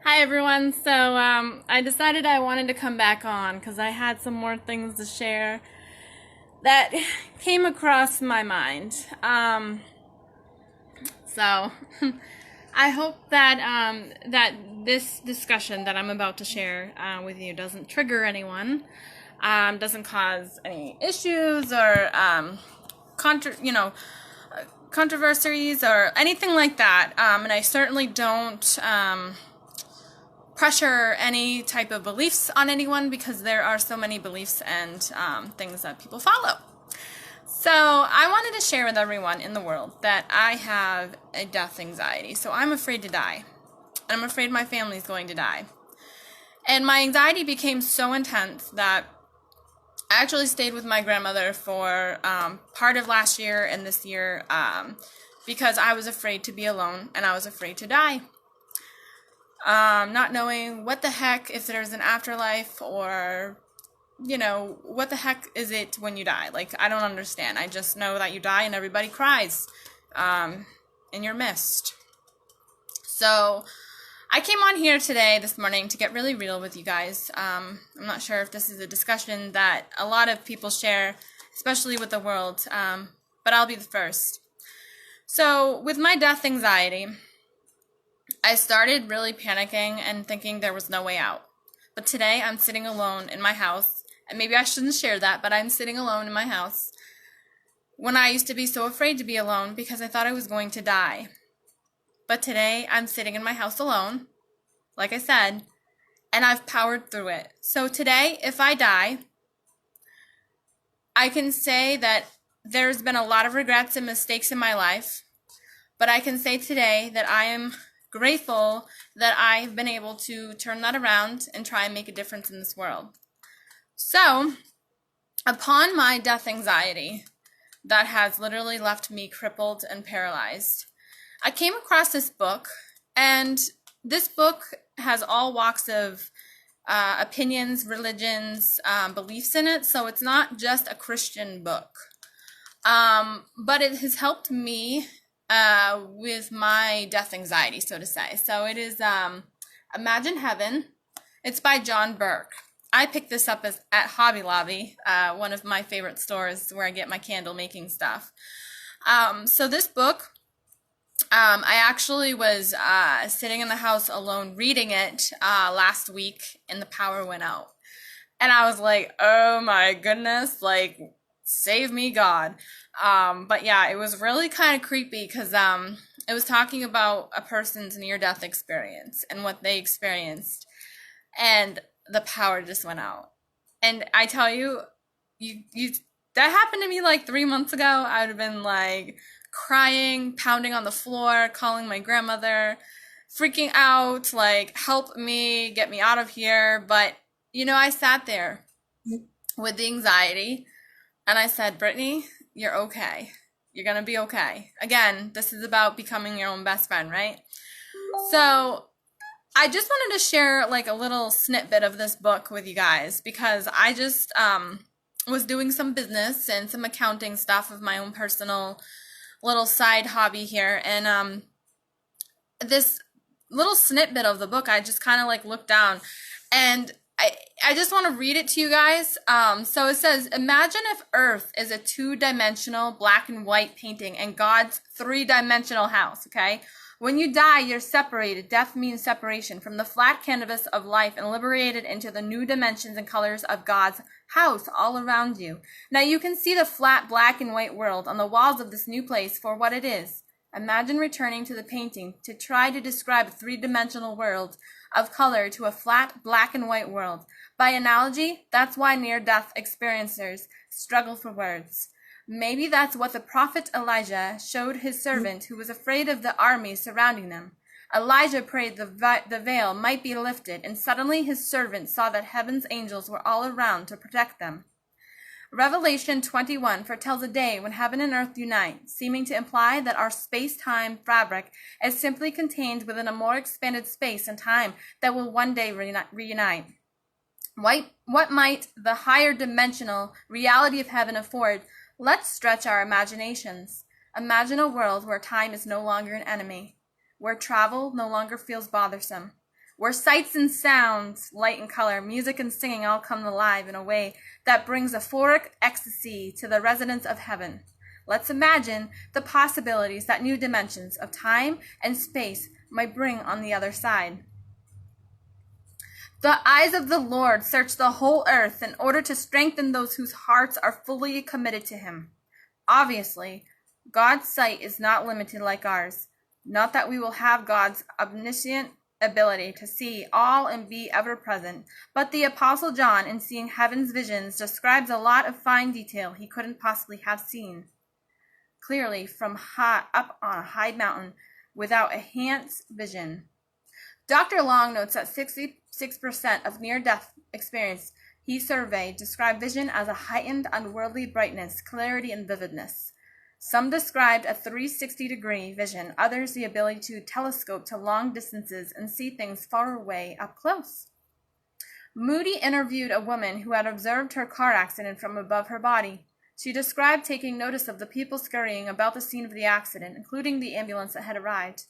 Hi everyone. I decided I wanted to come back on because I had some more things to share that came across my mind. So I hope that this discussion that I'm about to share with you doesn't trigger anyone, doesn't cause any issues or controversies or anything like that. And I certainly don't pressure any type of beliefs on anyone because there are so many beliefs and things that people follow. So I wanted to share with everyone in the world that I have a death anxiety. So I'm afraid to die. And I'm afraid my family is going to die. And my anxiety became so intense that I actually stayed with my grandmother for part of last year and this year because I was afraid to be alone and I was afraid to die. Not knowing what the heck, if there's an afterlife or, what the heck is it when you die? Like, I don't understand. I just know that you die and everybody cries, and you're missed. So, I came on here this morning, to get really real with you guys. I'm not sure if this is a discussion that a lot of people share, especially with the world, but I'll be the first. So, with my death anxiety, I started really panicking and thinking there was no way out. But today I'm sitting alone in my house, and maybe I shouldn't share that, but I'm sitting alone in my house when I used to be so afraid to be alone because I thought I was going to die. But today I'm sitting in my house alone, like I said, and I've powered through it. So today, if I die, I can say that there's been a lot of regrets and mistakes in my life, but I can say today that I am grateful that I've been able to turn that around and try and make a difference in this world. So, upon my death anxiety that has literally left me crippled and paralyzed, I came across this book, and this book has all walks of opinions, religions, beliefs in it, so it's not just a Christian book. But it has helped me with my death anxiety, so to say. So it is Imagine Heaven. It's by John Burke. I picked this up at Hobby Lobby, one of my favorite stores where I get my candle making stuff. So this book, I actually was sitting in the house alone reading it last week, and the power went out. And I was like, oh my goodness, like, save me, God. But yeah, it was really kind of creepy because it was talking about a person's near-death experience and what they experienced, and the power just went out. And I tell you, you that happened to me like 3 months ago. I would have been like crying, pounding on the floor, calling my grandmother, freaking out, like, help me, get me out of here. But I sat there with the anxiety. And I said, Brittany, you're okay. You're going to be okay. Again, this is about becoming your own best friend, right? So I just wanted to share like a little snippet of this book with you guys because I just was doing some business and some accounting stuff of my own personal little side hobby here. And this little snippet of the book, I just kind of like looked down, and I just want to read it to you guys. So it says, imagine if Earth is a two-dimensional black and white painting and God's three-dimensional house, okay? When you die, you're separated. Death means separation from the flat canvas of life and liberated into the new dimensions and colors of God's house all around you. Now you can see the flat black and white world on the walls of this new place for what it is. Imagine returning to the painting to try to describe a three-dimensional world of color to a flat black and white world. By analogy, that's why near-death experiencers struggle for words. Maybe that's what the prophet Elijah showed his servant who was afraid of the army surrounding them. Elijah prayed the veil might be lifted, and suddenly his servant saw that heaven's angels were all around to protect them. Revelation 21 foretells a day when heaven and earth unite, seeming to imply that our space-time fabric is simply contained within a more expanded space and time that will one day reunite. What might the higher dimensional reality of heaven afford? Let's stretch our imaginations. Imagine a world where time is no longer an enemy, where travel no longer feels bothersome, where sights and sounds, light and color, music and singing all come alive in a way that brings euphoric ecstasy to the residents of heaven. Let's imagine the possibilities that new dimensions of time and space might bring on the other side. The eyes of the Lord search the whole earth in order to strengthen those whose hearts are fully committed to him. Obviously, God's sight is not limited like ours. Not that we will have God's omniscient ability to see all and be ever present, but the Apostle John, in seeing heaven's visions, describes a lot of fine detail he couldn't possibly have seen clearly from up on a high mountain without a enhanced vision. Dr. Long notes that 66% of near-death experience he surveyed described vision as a heightened, unworldly brightness, clarity, and vividness. Some described a 360-degree vision, others the ability to telescope to long distances and see things far away up close. Moody interviewed a woman who had observed her car accident from above her body. She described taking notice of the people scurrying about the scene of the accident, including the ambulance that had arrived.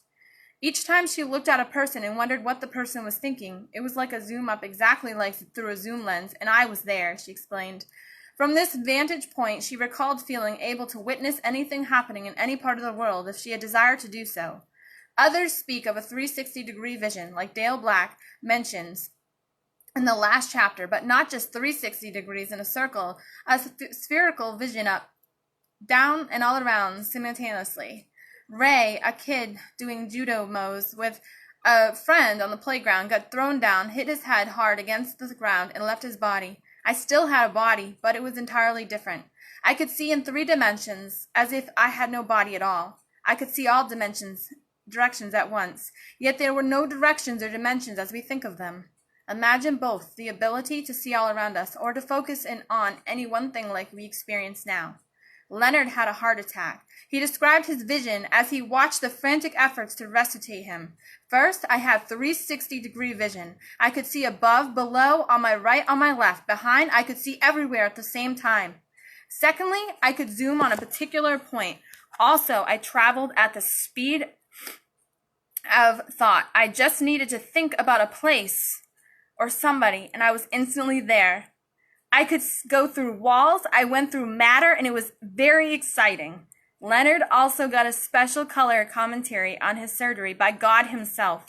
Each time she looked at a person and wondered what the person was thinking, it was like a zoom up exactly like through a zoom lens, and I was there, she explained. From this vantage point, she recalled feeling able to witness anything happening in any part of the world if she had desired to do so. Others speak of a 360-degree vision, like Dale Black mentions in the last chapter, but not just 360 degrees in a circle, a spherical vision up, down, and all around simultaneously. Ray, a kid doing judo moves with a friend on the playground, got thrown down, hit his head hard against the ground, and left his body. I still had a body, but it was entirely different. I could see in 3 dimensions, as if I had no body at all. I could see all directions at once, yet there were no directions or dimensions as we think of them. Imagine both the ability to see all around us or to focus in on any one thing like we experience now. Leonard had a heart attack. He described his vision as he watched the frantic efforts to resuscitate him. First, I had 360-degree vision. I could see above, below, on my right, on my left, behind. I could see everywhere at the same time. Secondly, I could zoom on a particular point. Also, I traveled at the speed of thought. I just needed to think about a place or somebody, and I was instantly there. I could go through walls, I went through matter, and it was very exciting. Leonard also got a special color commentary on his surgery by God himself.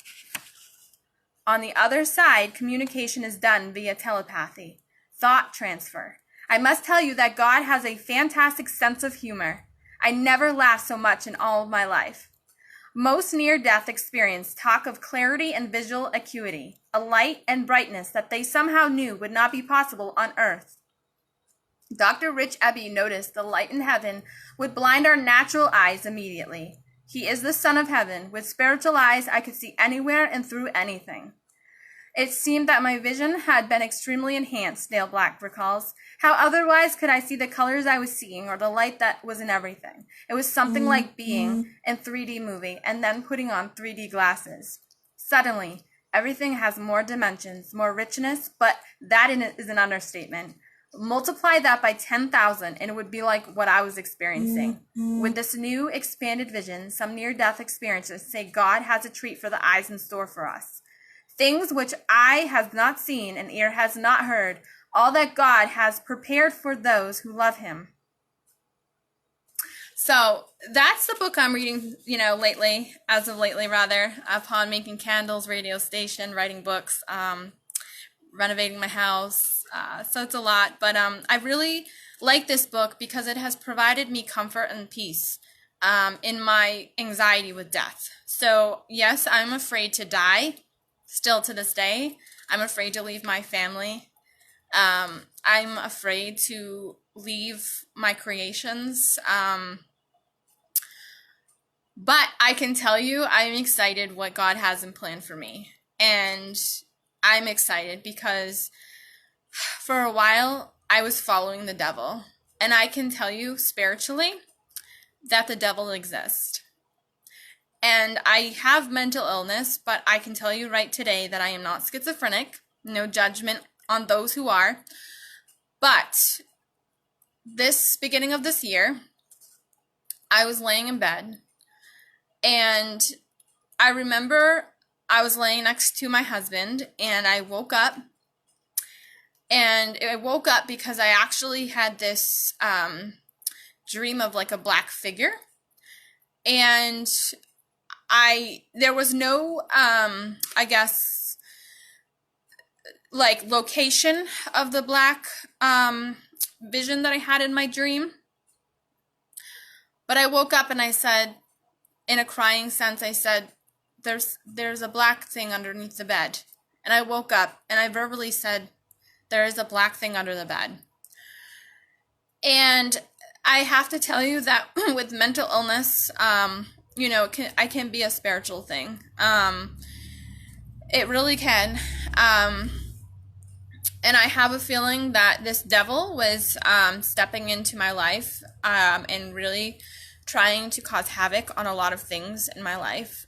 On the other side, communication is done via telepathy, thought transfer. I must tell you that God has a fantastic sense of humor. I never laughed so much in all of my life. Most near-death experience talk of clarity and visual acuity, a light and brightness that they somehow knew would not be possible on Earth. Dr. Rich Eby noticed the light in heaven would blind our natural eyes immediately. He is the Son of Heaven. With spiritual eyes, I could see anywhere and through anything. It seemed that my vision had been extremely enhanced, Dale Black recalls. How otherwise could I see the colors I was seeing or the light that was in everything? It was something like being in 3D movie and then putting on 3D glasses. Suddenly, everything has more dimensions, more richness, but that is an understatement. Multiply that by 10,000 and it would be like what I was experiencing. With this new expanded vision, some near-death experiences say God has a treat for the eyes in store for us. Things which eye has not seen and ear has not heard, all that God has prepared for those who love him. So that's the book I'm reading, as of lately, upon making candles, radio station, writing books, renovating my house. So it's a lot, but I really like this book because it has provided me comfort and peace in my anxiety with death. So yes, I'm afraid to die. Still to this day, I'm afraid to leave my family. I'm afraid to leave my creations. But I can tell you, I'm excited what God has in plan for me. And I'm excited because for a while, I was following the devil. And I can tell you spiritually that the devil exists. And I have mental illness, but I can tell you right today that I am not schizophrenic. No judgment on those who are. But this beginning of this year, I was laying in bed. And I remember I was laying next to my husband, and I woke up. And I woke up because I actually had this dream of like a black figure. And there was no, I guess, like location of the black vision that I had in my dream. But I woke up and I said, in a crying sense, I said, there's a black thing underneath the bed. And I woke up and I verbally said, there is a black thing under the bed. And I have to tell you that with mental illness, I can be a spiritual thing. It really can. And I have a feeling that this devil was stepping into my life and really trying to cause havoc on a lot of things in my life,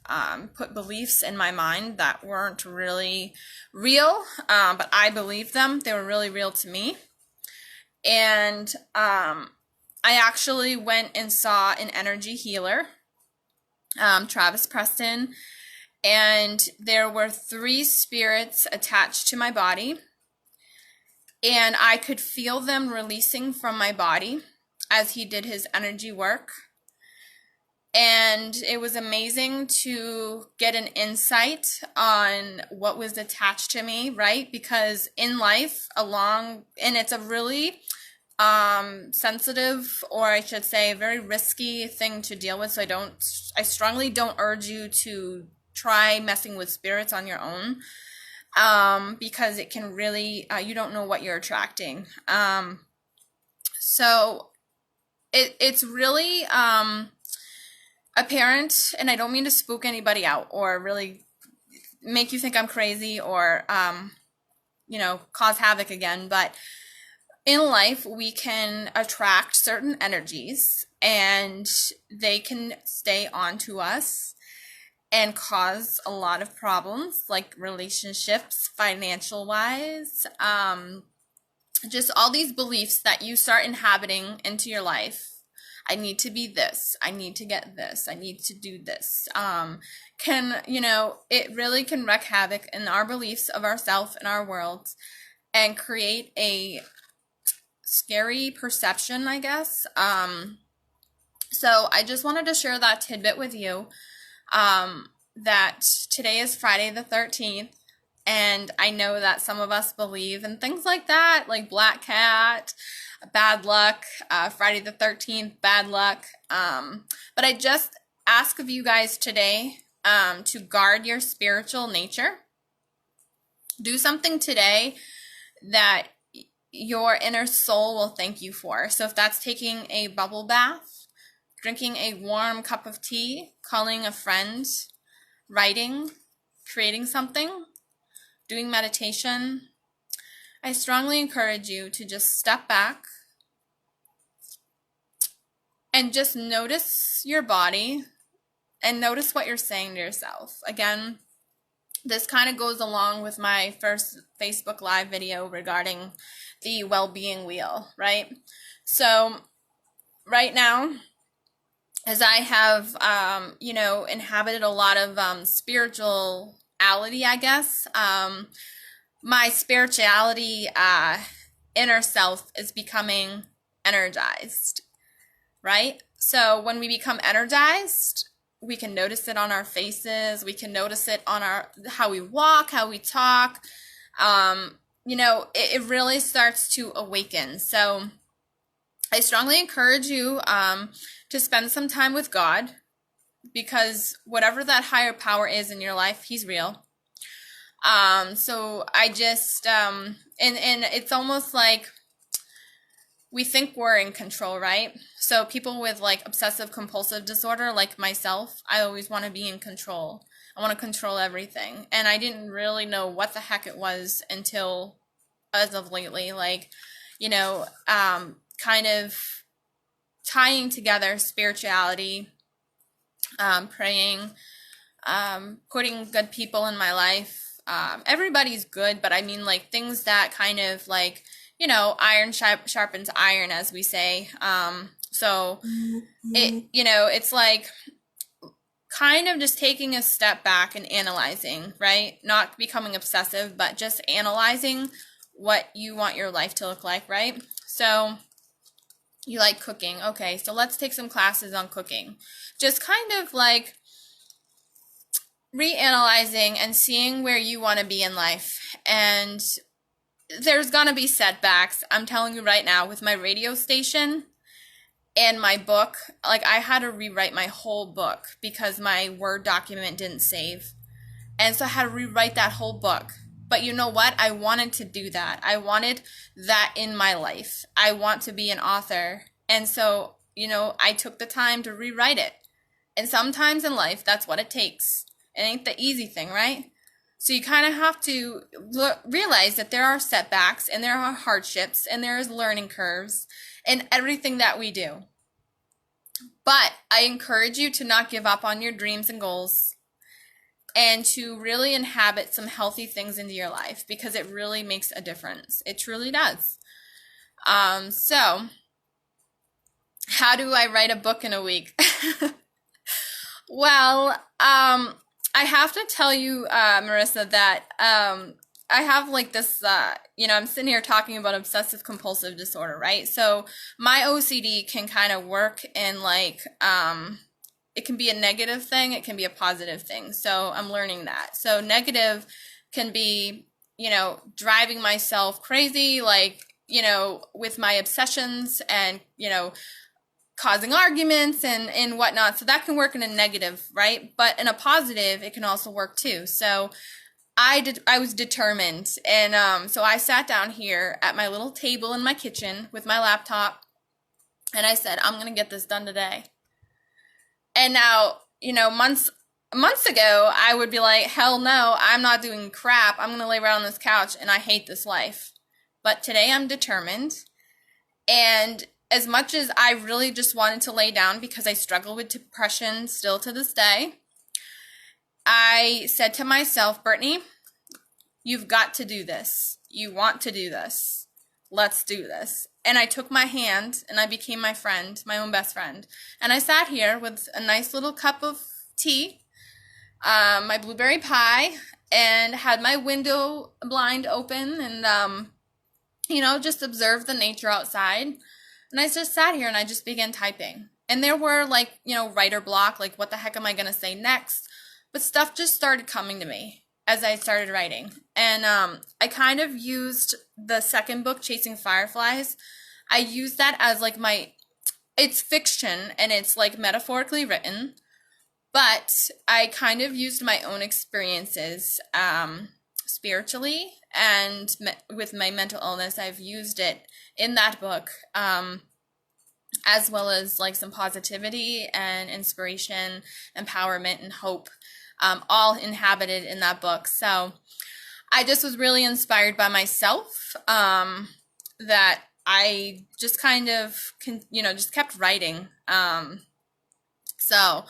put beliefs in my mind that weren't really real, but I believed them. They were really real to me. And I actually went and saw an energy healer, Travis Preston, and there were 3 spirits attached to my body, and I could feel them releasing from my body as he did his energy work. And it was amazing to get an insight on what was attached to me, right? Because in life, and it's a really sensitive, or I should say very risky thing to deal with. So I strongly don't urge you to try messing with spirits on your own, because it can really, you don't know what you're attracting. So it's really, apparent, and I don't mean to spook anybody out or really make you think I'm crazy or, cause havoc again, but in life, we can attract certain energies and they can stay on to us and cause a lot of problems, like relationships, financial wise, just all these beliefs that you start inhabiting into your life. I need to be this. I need to get this. I need to do this. It really can wreak havoc in our beliefs of ourselves and our world and create a scary perception, I guess. So I just wanted to share that tidbit with you, that today is Friday the 13th. And I know that some of us believe in things like that, like Black Cat, bad luck, Friday the 13th, bad luck. But I just ask of you guys today to guard your spiritual nature. Do something today that your inner soul will thank you for. So if that's taking a bubble bath, drinking a warm cup of tea, calling a friend, writing, creating something, doing meditation, I strongly encourage you to just step back and just notice your body and notice what you're saying to yourself. Again, this kind of goes along with my first Facebook Live video regarding the well-being wheel, right? So right now, as I have, inhabited a lot of spirituality, I guess, my spirituality inner self is becoming energized, right? So when we become energized, we can notice it on our faces. We can notice it on how we walk, how we talk. It really starts to awaken. So I strongly encourage you to spend some time with God, because whatever that higher power is in your life, he's real. So I just, and it's almost like we think we're in control, right? So people with like obsessive compulsive disorder, like myself, I always want to be in control. I want to control everything. And I didn't really know what the heck it was until as of lately, kind of tying together spirituality, praying, putting good people in my life. Everybody's good, but I mean like things that kind of like, iron sharpens iron, as we say. So it's like kind of just taking a step back and analyzing, right? Not becoming obsessive, but just analyzing what you want your life to look like, right? So you like cooking. Okay, so let's take some classes on cooking. Just kind of like reanalyzing and seeing where you want to be in life. And there's gonna be setbacks. I'm telling you right now, with my radio station and my book, like I had to rewrite my whole book because my Word document didn't save. And so I had to rewrite that whole book. But you know what? I wanted to do that. I wanted that in my life. I want to be an author. And so, I took the time to rewrite it. And sometimes in life, that's what it takes. It ain't the easy thing, right? So you kind of have to realize that there are setbacks and there are hardships and there is learning curves in everything that we do. But I encourage you to not give up on your dreams and goals and to really inhabit some healthy things into your life because it really makes a difference. It truly does. So how do I write a book in a week? Well, I have to tell you, Marissa, that I have like this, I'm sitting here talking about obsessive compulsive disorder, right? So my OCD can kind of work in like, it can be a negative thing, it can be a positive thing. So I'm learning that. So negative can be, driving myself crazy, like, with my obsessions and, causing arguments and whatnot. So that can work in a negative, right? But in a positive, it can also work too. So I was determined. And so I sat down here at my little table in my kitchen with my laptop and I said, I'm going to get this done today. And now, months ago, I would be like, hell no, I'm not doing crap. I'm going to lay right on this couch and I hate this life. But today I'm determined. And as much as I really just wanted to lay down because I struggle with depression still to this day, I said to myself, Brittany, you've got to do this. You want to do this. Let's do this. And I took my hand and I became my friend, my own best friend. And I sat here with a nice little cup of tea, my blueberry pie, and had my window blind open and, just observed the nature outside. And I just sat here and I just began typing. And there were like, writer block, like what the heck am I going to say next? But stuff just started coming to me as I started writing. And I kind of used the second book, Chasing Fireflies. I used that as like it's fiction and it's like metaphorically written. But I kind of used my own experiences spiritually and with my mental illness. I've used it in that book, as well as like some positivity and inspiration, empowerment and hope, all inhabited in that book. So I just was really inspired by myself, that I just kind of, just kept writing. So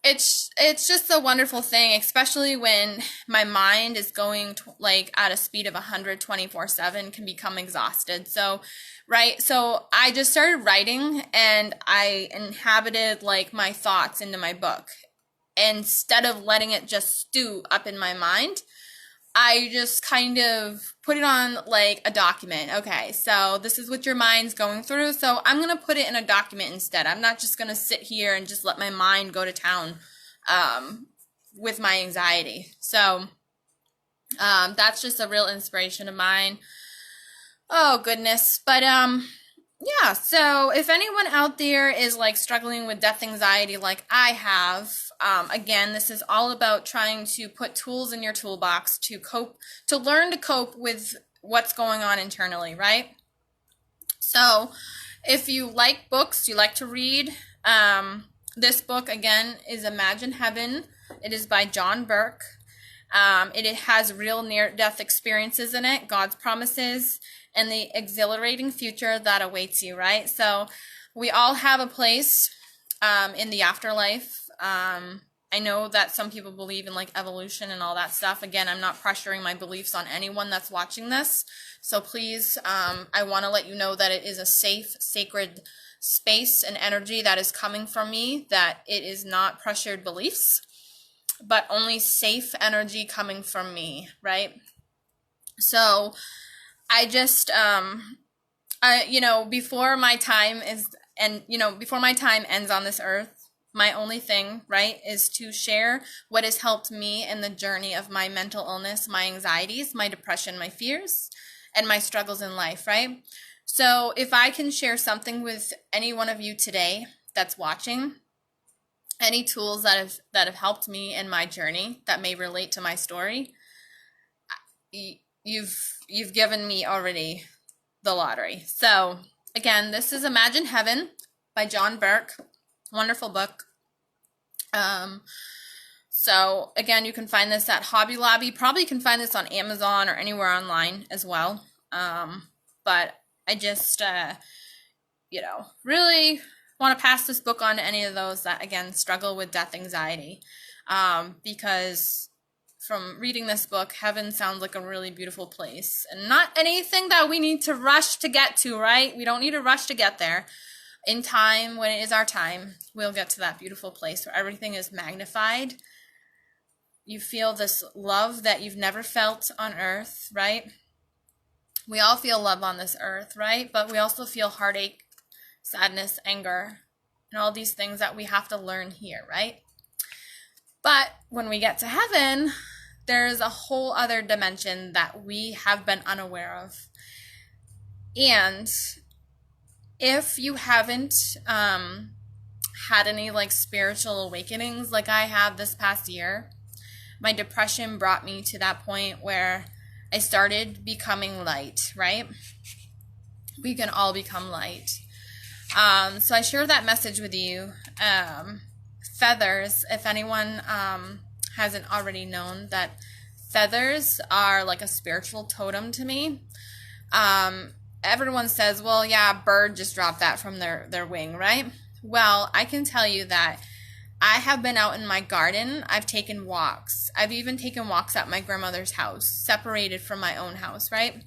it's just a wonderful thing, especially when my mind is going like at a speed of 124/7, can become exhausted. So, right. So I just started writing and I inhabited like my thoughts into my book. Instead of letting it just stew up in my mind, I just kind of put it on like a document. Okay, so this is what your mind's going through. So I'm going to put it in a document instead. I'm not just going to sit here and just let my mind go to town with my anxiety. So that's just a real inspiration of mine. Oh, goodness. But yeah, so if anyone out there is like struggling with death anxiety like I have, again, this is all about trying to put tools in your toolbox to cope, to learn to cope with what's going on internally, right? So if you like books, you like to read, this book, again, is Imagine Heaven. It is by John Burke. It has real near-death experiences in it, God's promises, and the exhilarating future that awaits you, right? So we all have a place in the afterlife. I know that some people believe in like evolution and all that stuff. Again, I'm not pressuring my beliefs on anyone that's watching this. So please, I want to let you know that it is a safe, sacred space and energy that is coming from me, that it is not pressured beliefs, but only safe energy coming from me, right? So I just, before my time before my time ends on this earth, my only thing, right, is to share what has helped me in the journey of my mental illness, my anxieties, my depression, my fears, and my struggles in life, right? So if I can share something with any one of you today that's watching, any tools that have helped me in my journey that may relate to my story, you've given me already the lottery. So again, this is Imagine Heaven by John Burke. Wonderful book. So again, you can find this at Hobby Lobby. Probably you can find this on Amazon or anywhere online as well. But I just, really want to pass this book on to any of those that, again, struggle with death anxiety. Because from reading this book, heaven sounds like a really beautiful place, and not anything that we need to rush to get to, right? We don't need to rush to get there. In time, when it is our time, we'll get to that beautiful place where everything is magnified. You feel this love that you've never felt on earth, right? We all feel love on this earth, right? But we also feel heartache, sadness, anger, and all these things that we have to learn here, right? But when we get to heaven, there's a whole other dimension that we have been unaware of. And if you haven't had any spiritual awakenings like I have this past year, my depression brought me to that point where I started becoming light, right? We can all become light. So I share that message with you. Feathers, if anyone hasn't already known, that feathers are like a spiritual totem to me. Everyone says, well, yeah, a bird just dropped that from their wing, right? Well, I can tell you that I have been out in my garden. I've taken walks. I've even taken walks at my grandmother's house, separated from my own house, right?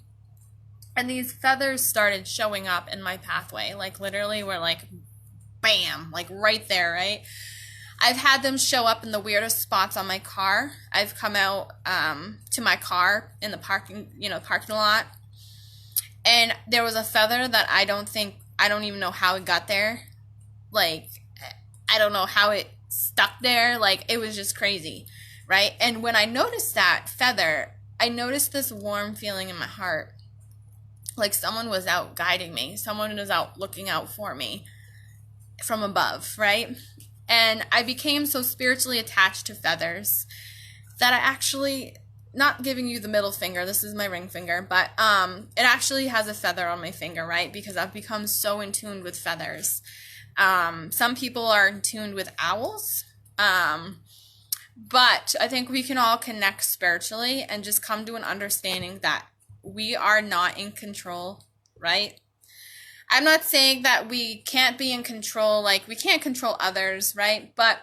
And these feathers started showing up in my pathway. Literally were bam, right there, right? I've had them show up in the weirdest spots on my car. I've come out to my car in the parking lot. And there was a feather that I don't even know how it got there. I don't know how it stuck there. It was just crazy, right? And when I noticed that feather, I noticed this warm feeling in my heart. Someone was out guiding me. Someone was out looking out for me from above, right? And I became so spiritually attached to feathers that I actually, not giving you the middle finger, this is my ring finger, but it actually has a feather on my finger, right? Because I've become so in tune with feathers. Some people are in tune with owls, but I think we can all connect spiritually and just come to an understanding that we are not in control, right? I'm not saying that we can't be in control, we can't control others, right? But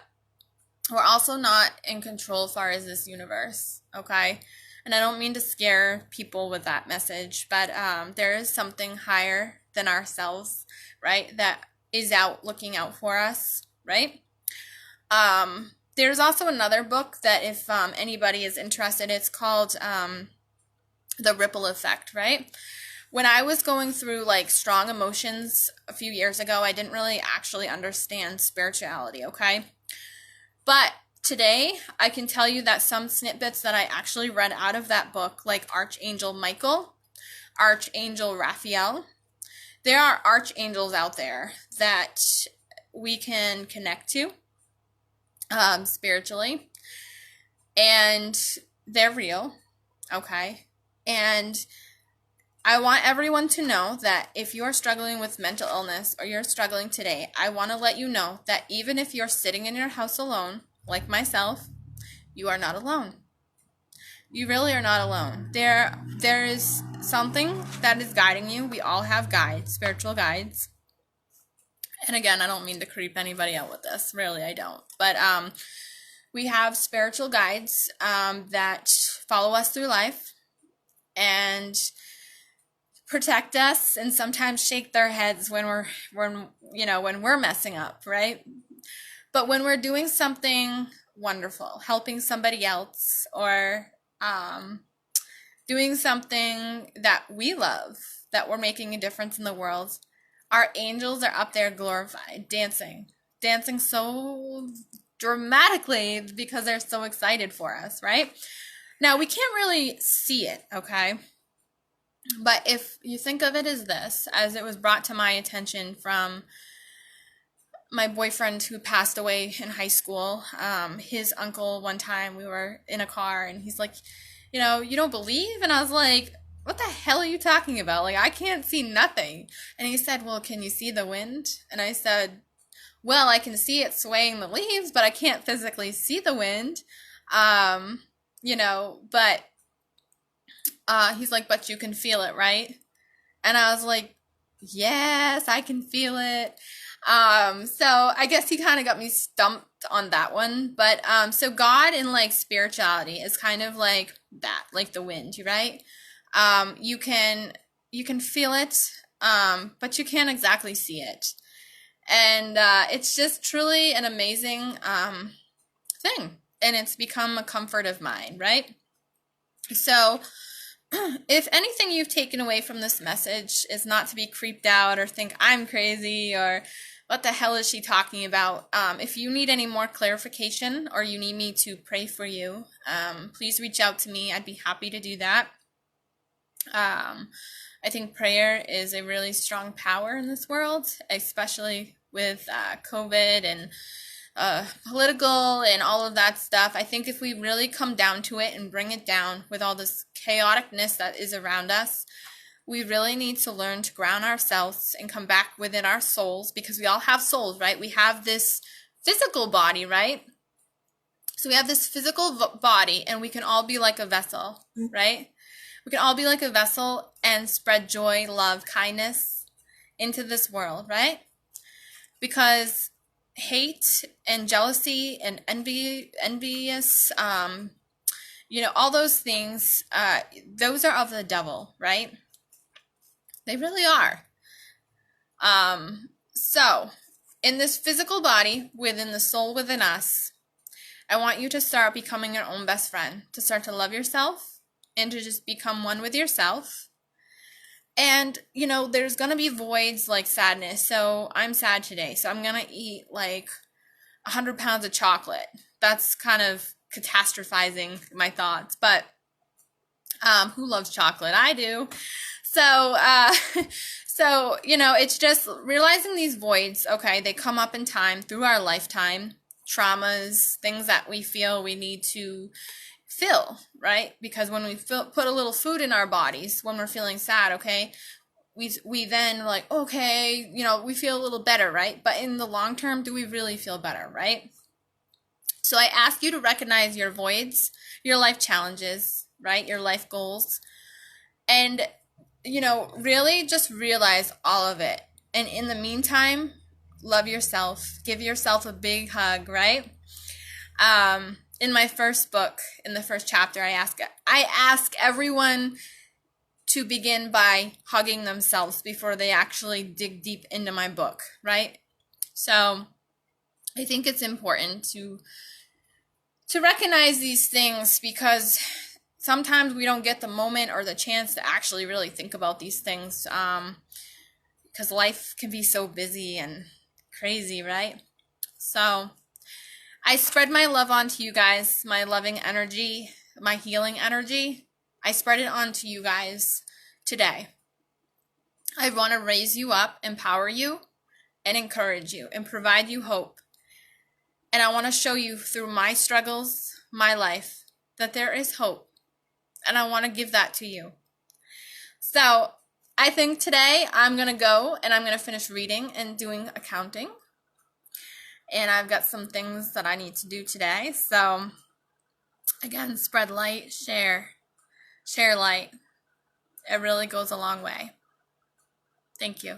we're also not in control as far as this universe, okay? And I don't mean to scare people with that message, but there is something higher than ourselves, right? That is looking out for us, right? There's also another book that if anybody is interested, it's called The Ripple Effect, right? When I was going through strong emotions a few years ago, I didn't really actually understand spirituality, okay? But today, I can tell you that some snippets that I actually read out of that book, like Archangel Michael, Archangel Raphael, there are archangels out there that we can connect to spiritually, and they're real, okay? And I want everyone to know that if you're struggling with mental illness or you're struggling today, I want to let you know that even if you're sitting in your house alone, like myself, you are not alone. You really are not alone. There is something that is guiding you. We all have guides, spiritual guides. And again, I don't mean to creep anybody out with this. Really, I don't. But we have spiritual guides that follow us through life. And protect us and sometimes shake their heads when we're messing up, right? But when we're doing something wonderful, helping somebody else, or doing something that we love, that we're making a difference in the world, our angels are up there glorified, dancing so dramatically because they're so excited for us, right? Now, we can't really see it, okay? But if you think of it as this, as it was brought to my attention from my boyfriend who passed away in high school, his uncle, one time we were in a car and he's like, you don't believe? And I was like, what the hell are you talking about? Like, I can't see nothing. And he said, well, can you see the wind? And I said, well, I can see it swaying the leaves, but I can't physically see the wind. But he's like, but you can feel it, right? And I was like, yes, I can feel it. So I guess he kind of got me stumped on that one. But so God in like spirituality is kind of like that, like the wind, right? You can feel it, but you can't exactly see it. And it's just truly an amazing thing. And it's become a comfort of mine, right? So if anything you've taken away from this message is not to be creeped out or think I'm crazy or what the hell is she talking about, if you need any more clarification or you need me to pray for you, please reach out to me. I'd be happy to do that. I think prayer is a really strong power in this world, especially with COVID and political and all of that stuff. I think if we really come down to it and bring it down with all this chaoticness that is around us, we really need to learn to ground ourselves and come back within our souls, because we all have souls, right? We have this physical body, right? So we have this physical body and we can all be like a vessel, right? We can all be like a vessel and spread joy, love, kindness into this world, right? Because hate and jealousy and envious, all those things, those are of the devil, right? They really are. So in this physical body, within the soul within us, I want you to start becoming your own best friend, to start to love yourself and to just become one with yourself. And, there's going to be voids like sadness. So I'm sad today, so I'm going to eat like 100 pounds of chocolate. That's kind of catastrophizing my thoughts, but who loves chocolate? I do. So, it's just realizing these voids, okay, they come up in time through our lifetime, traumas, things that we feel we need to fill, right? Because when we put a little food in our bodies, when we're feeling sad, okay, we then like, okay, we feel a little better, right? But in the long term, do we really feel better, right? So I ask you to recognize your voids, your life challenges, right? Your life goals. And, really just realize all of it. And in the meantime, love yourself. Give yourself a big hug, right? In my first book, in the first chapter, I ask everyone to begin by hugging themselves before they actually dig deep into my book, right? So I think it's important to recognize these things, because sometimes we don't get the moment or the chance to actually really think about these things, because life can be so busy and crazy, right? So I spread my love onto you guys, my loving energy, my healing energy. I spread it onto you guys today. I want to raise you up, empower you, and encourage you, and provide you hope. And I want to show you through my struggles, my life, that there is hope. And I want to give that to you. So I think today I'm going to go and I'm going to finish reading and doing accounting. And I've got some things that I need to do today. So, again, spread light, share light. It really goes a long way. Thank you.